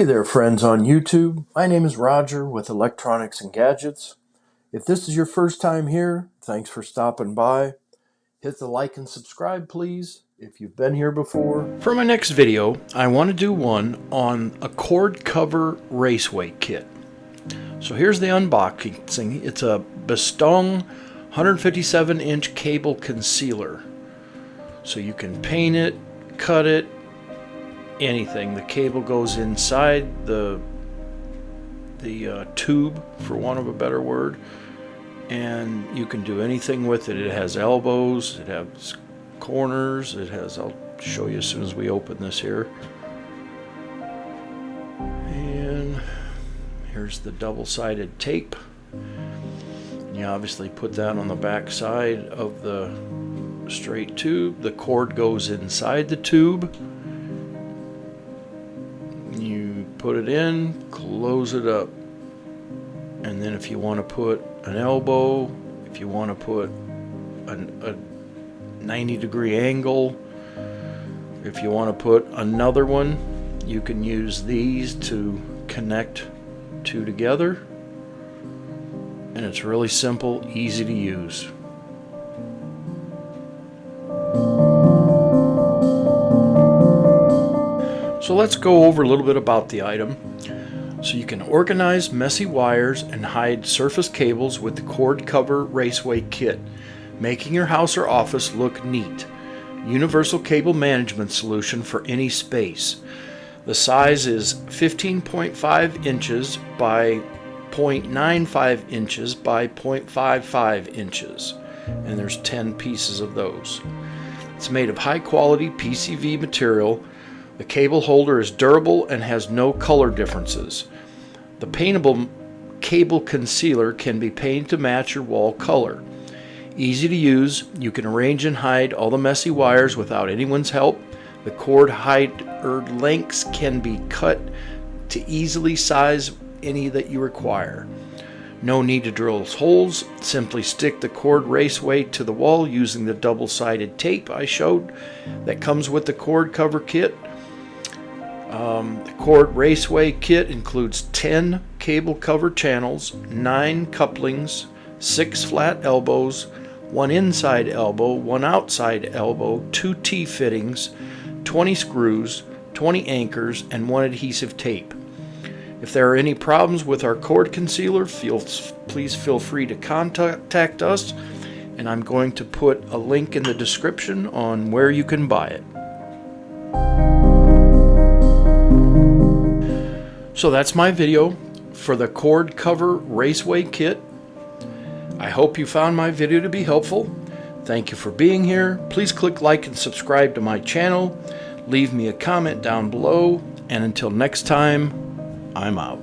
Hey there, friends on YouTube. My name is Roger with Electronics and Gadgets. If this is your first time here, thanks for stopping by. Hit the like and subscribe, please, if you've been here before. For my next video, I want to do one on a Cord Cover Raceway Kit. So here's the unboxing. It's a Bestong 157-inch cable concealer. So you can paint it, cut it, anything. The cable goes inside the tube, for want of a better word, and you can do anything with it. It has elbows, it has corners, it has, I'll show you as soon as we open this here. And here's the double-sided tape. You obviously put that on the back side of the straight tube. The cord goes inside the tube. You put it in, close it up, and then if you want to put an elbow, if you want to put a 90-degree angle, if you want to put another one, you can use these to connect two together, and it's really simple, easy to use. So let's go over a little bit about the item. So you can organize messy wires and hide surface cables with the Cord Cover Raceway Kit, making your house or office look neat. Universal cable management solution for any space. The size is 15.5 inches by 0.95 inches by 0.55 inches, and there's 10 pieces of those. It's made of high quality PCV material. The cable holder is durable and has no color differences. The paintable cable concealer can be painted to match your wall color. Easy to use, you can arrange and hide all the messy wires without anyone's help. The cord lengths can be cut to easily size any that you require. No need to drill holes, simply stick the Cord Raceway to the wall using the double-sided tape I showed that comes with the Cord Cover Kit. The Cord Raceway Kit includes 10 cable cover channels, 9 couplings, 6 flat elbows, 1 inside elbow, 1 outside elbow, 2 T-fittings, 20 screws, 20 anchors, and 1 adhesive tape. If there are any problems with our cord concealer, please feel free to contact us, and I'm going to put a link in the description on where you can buy it. So that's my video for the Cord Cover Raceway Kit. I hope you found my video to be helpful. Thank you for being here. Please click like and subscribe to my channel. Leave me a comment down below. And until next time, I'm out.